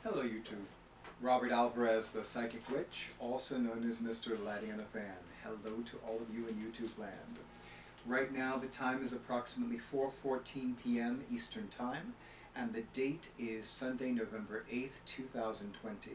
Hello YouTube. Robert Alvarez, the Psychic Witch, also known as Mr. Lighting on a Fan. Hello to all of you in YouTube land. Right now the time is approximately 4:14 p.m. Eastern Time, and the date is Sunday, November 8th, 2020.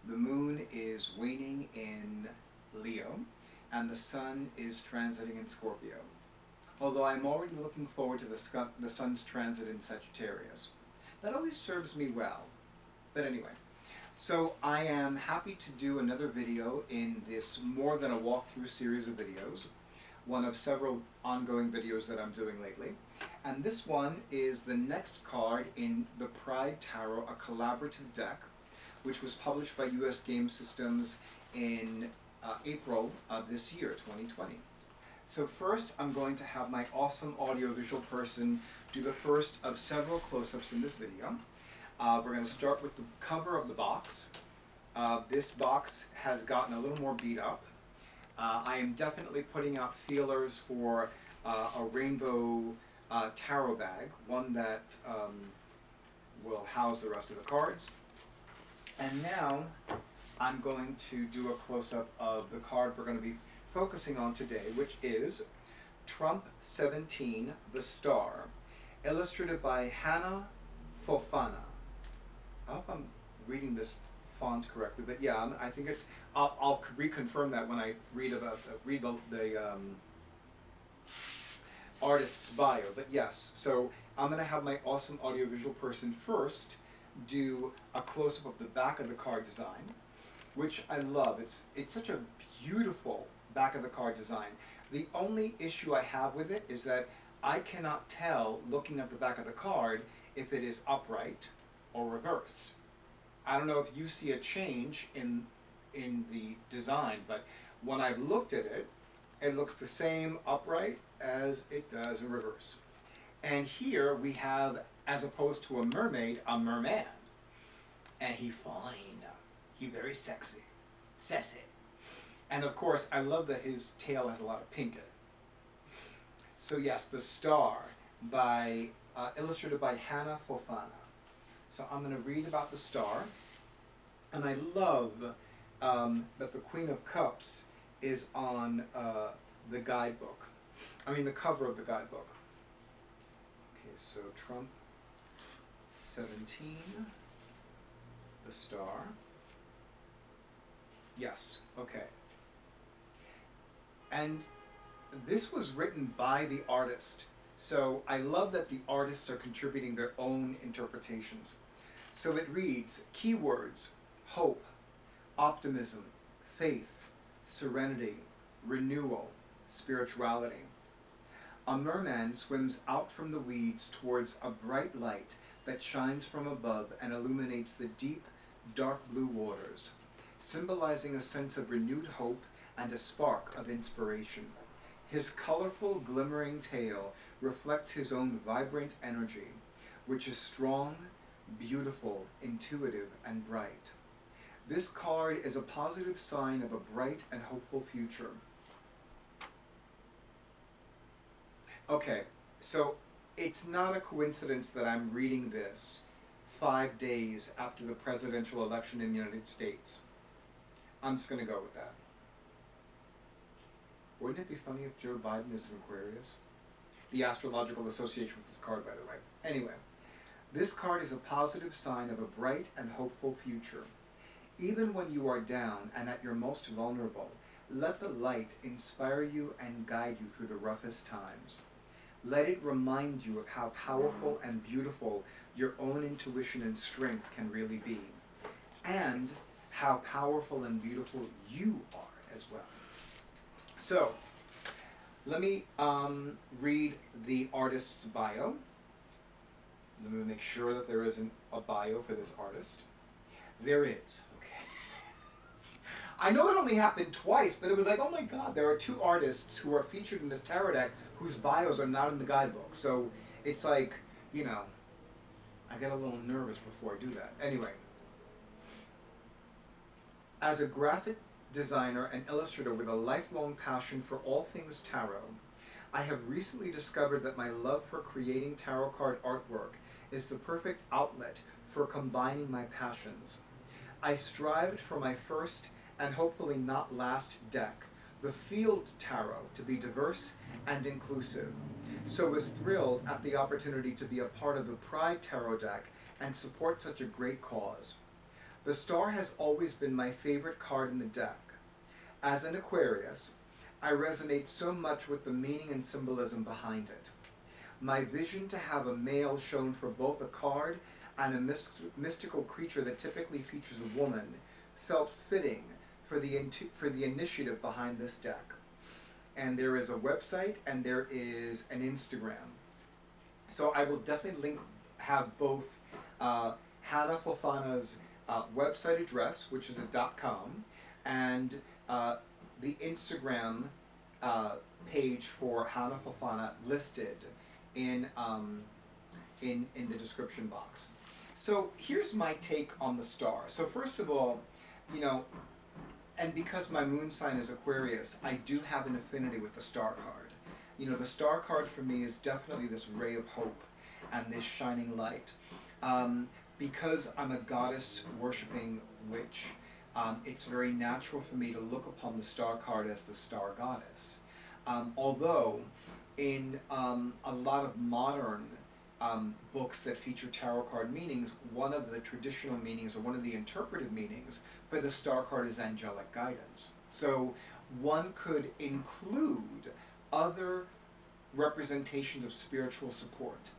The moon is waning in Leo, and the sun is transiting in Scorpio. Although I'm already looking forward to the sun's transit in Sagittarius. That always serves me well. But anyway, so I am happy to do another video in this more than a walkthrough series of videos, one of several ongoing videos that I'm doing lately. And this one is the next card in the Pride Tarot, a collaborative deck, which was published by US Game Systems in April of this year, 2020. So first, I'm going to have my awesome audiovisual person do the first of several close-ups in this video. We're going to start with the cover of the box. This box has gotten a little more beat up. I am definitely putting out feelers for a rainbow tarot bag, one that will house the rest of the cards. And now I'm going to do a close-up of the card we're going to be focusing on today, which is Trump 17, the Star, illustrated by Hannah Fofana. I hope I'm reading this font correctly, but yeah, I think it's. I'll reconfirm that when I read the artist's bio. But yes, so I'm going to have my awesome audiovisual person first do a close-up of the back of the card design, which I love. It's such a beautiful back of the card design. The only issue I have with it is that I cannot tell, looking at the back of the card, if it is upright or reversed. I don't know if you see a change in the design, but when I've looked at it, it looks the same upright as it does in reverse. And here we have, as opposed to a mermaid, a merman. And he fine. He very sexy. Sassy. And of course, I love that his tail has a lot of pink in it. So yes, the Star, by illustrated by Hannah Fofana. So I'm going to read about the Star, and I love that the Queen of Cups is on the guidebook. The cover of the guidebook. Okay, so Trump 17, the Star. Yes, okay. And this was written by the artist. So I love that the artists are contributing their own interpretations. So it reads, keywords: hope, optimism, faith, serenity, renewal, spirituality. A merman swims out from the weeds towards a bright light that shines from above and illuminates the deep, dark blue waters, symbolizing a sense of renewed hope and a spark of inspiration. His colorful, glimmering tail reflects his own vibrant energy, which is strong, beautiful, intuitive, and bright. This card is a positive sign of a bright and hopeful future. Okay, so it's not a coincidence that I'm reading this 5 days after the presidential election in the United States. I'm just going to go with that. Wouldn't it be funny if Joe Biden is an Aquarius? The astrological association with this card, by the way. Anyway, this card is a positive sign of a bright and hopeful future. Even when you are down and at your most vulnerable, let the light inspire you and guide you through the roughest times. Let it remind you of how powerful and beautiful your own intuition and strength can really be, and how powerful and beautiful you are as well. So, let me read the artist's bio. Let me make sure that there isn't a bio for this artist. There is, okay. I know it only happened twice, but it was like, oh my god, there are two artists who are featured in this tarot deck whose bios are not in the guidebook. So, it's like, you know, I get a little nervous before I do that. Anyway. As a graphic designer and illustrator with a lifelong passion for all things tarot, I have recently discovered that my love for creating tarot card artwork is the perfect outlet for combining my passions. I strived for my first and hopefully not last deck, the Field Tarot, to be diverse and inclusive. So was thrilled at the opportunity to be a part of the Pride Tarot deck and support such a great cause. The star has always been my favorite card in the deck. As an Aquarius, I resonate so much with the meaning and symbolism behind it. My vision to have a male shown for both a card and a mystical creature that typically features a woman felt fitting for the initiative behind this deck. And there is a website and there is an Instagram. So I will definitely have both Hannah Fofana's website address, which is a .com, and the Instagram page for Hannah Fofana listed in the description box. So here's my take on the star. So first of all, you know, and because my moon sign is Aquarius, I do have an affinity with the star card. You know, the star card for me is definitely this ray of hope and this shining light. Because I'm a goddess worshipping witch, it's very natural for me to look upon the star card as the star goddess. Although in a lot of modern books that feature tarot card meanings, one of the traditional meanings or one of the interpretive meanings for the star card is angelic guidance. So one could include other representations of spiritual support.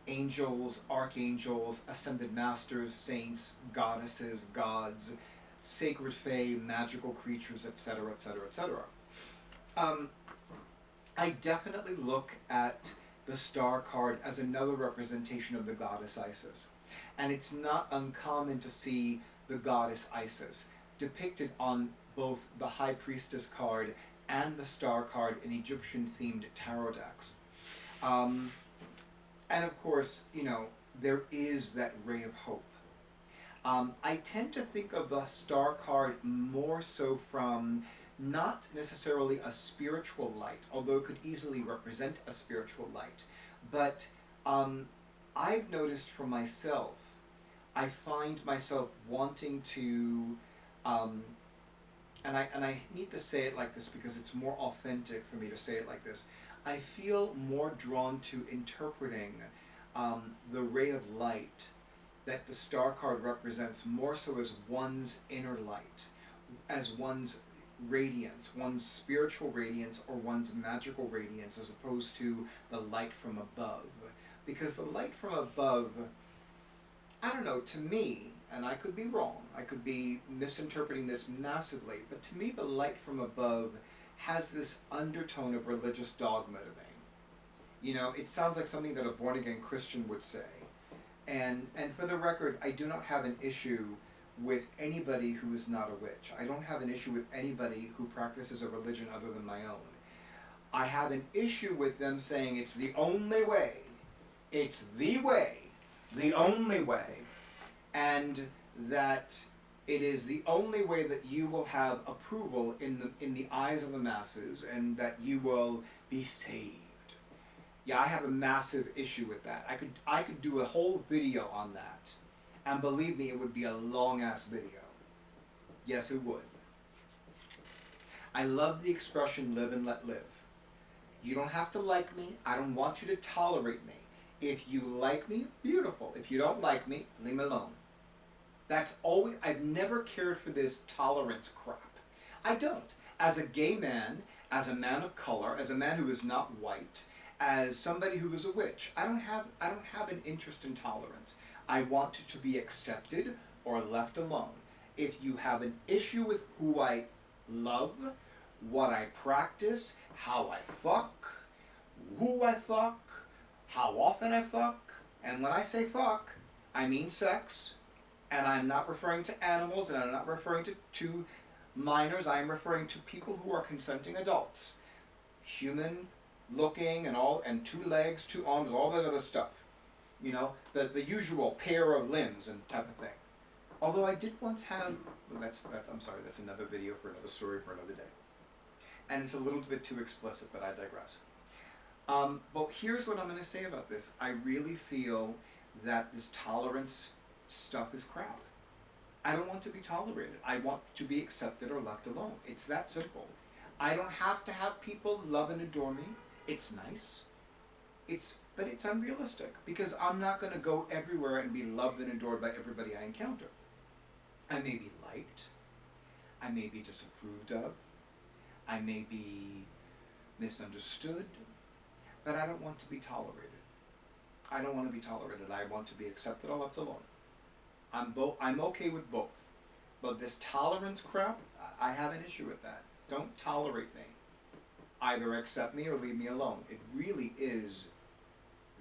Angels, archangels, ascended masters, saints, goddesses, gods, sacred fae, magical creatures, etc., etc., etc. I definitely look at the star card as another representation of the goddess Isis. And it's not uncommon to see the goddess Isis depicted on both the High Priestess card and the star card in Egyptian-themed tarot decks. And of course, you know, there is that ray of hope. I tend to think of the star card more so from not necessarily a spiritual light, although it could easily represent a spiritual light. But I've noticed for myself, I find myself wanting to, and I need to say it like this because it's more authentic for me to say it like this. I feel more drawn to interpreting the ray of light that the star card represents more so as one's inner light, as one's radiance, one's spiritual radiance or one's magical radiance, as opposed to the light from above. Because the light from above, I don't know, to me, and I could be wrong, I could be misinterpreting this massively, but to me the light from above has this undertone of religious dogma to me. You know, it sounds like something that a born-again Christian would say. And for the record, I do not have an issue with anybody who is not a witch. I don't have an issue with anybody who practices a religion other than my own. I have an issue with them saying it's the only way, it's the way, the only way, and that it is the only way that you will have approval in the eyes of the masses and that you will be saved. Yeah, I have a massive issue with that. I could do a whole video on that. And believe me, it would be a long-ass video. Yes, it would. I love the expression live and let live. You don't have to like me. I don't want you to tolerate me. If you like me, beautiful. If you don't like me, leave me alone. That's always, I've never cared for this tolerance crap. I don't. As a gay man, as a man of color, as a man who is not white, as somebody who is a witch, I don't have an interest in tolerance. I want to be accepted or left alone. If you have an issue with who I love, what I practice, how I fuck, who I fuck, how often I fuck, and when I say fuck, I mean sex, and I'm not referring to animals, and I'm not referring to minors, I am referring to people who are consenting adults. Human looking and all, and 2 legs, 2 arms, all that other stuff. You know, the usual pair of limbs and type of thing. Although I did once have, well, I'm sorry, that's another video for another story for another day. And it's a little bit too explicit, but I digress. But here's what I'm going to say about this. I really feel that this tolerance stuff is crap. I don't want to be tolerated. I want to be accepted or left alone. It's that simple. I don't have to have people love and adore me. It's nice. But it's unrealistic because I'm not going to go everywhere and be loved and adored by everybody I encounter. I may be liked. I may be disapproved of. I may be misunderstood. But I don't want to be tolerated. I don't want to be tolerated. I want to be accepted or left alone. I'm okay with both. But this tolerance crap, I have an issue with that. Don't tolerate me. Either accept me or leave me alone. It really is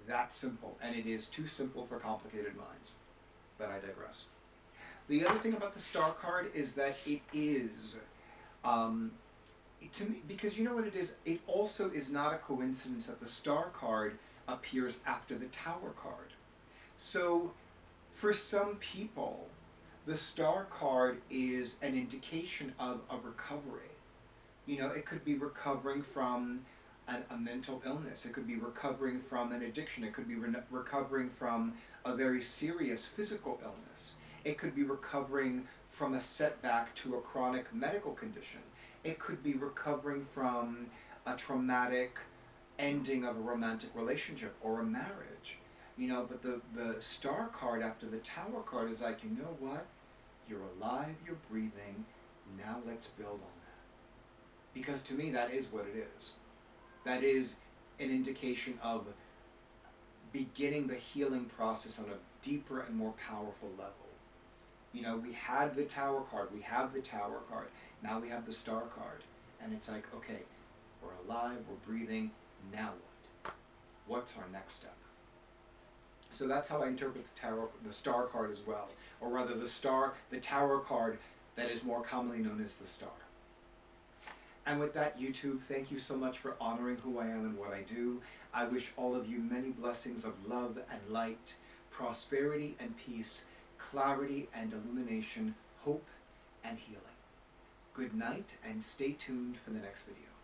that simple, and it is too simple for complicated minds. But I digress. The other thing about the star card is that it is, to me, because you know what it is, it also is not a coincidence that the star card appears after the tower card. So, for some people, the star card is an indication of a recovery. You know, it could be recovering from a mental illness. It could be recovering from an addiction. It could be recovering from a very serious physical illness. It could be recovering from a setback to a chronic medical condition. It could be recovering from a traumatic ending of a romantic relationship or a marriage. You know, but the star card after the tower card is like, you know what? You're alive, you're breathing, now let's build on that. Because to me, that is what it is. That is an indication of beginning the healing process on a deeper and more powerful level. You know, we had the tower card, we have the tower card, now we have the star card. And it's like, okay, we're alive, we're breathing, now what? What's our next step? So that's how I interpret the star card as well. Or rather the tower card that is more commonly known as the star. And with that, YouTube, thank you so much for honoring who I am and what I do. I wish all of you many blessings of love and light, prosperity and peace, clarity and illumination, hope and healing. Good night, and stay tuned for the next video.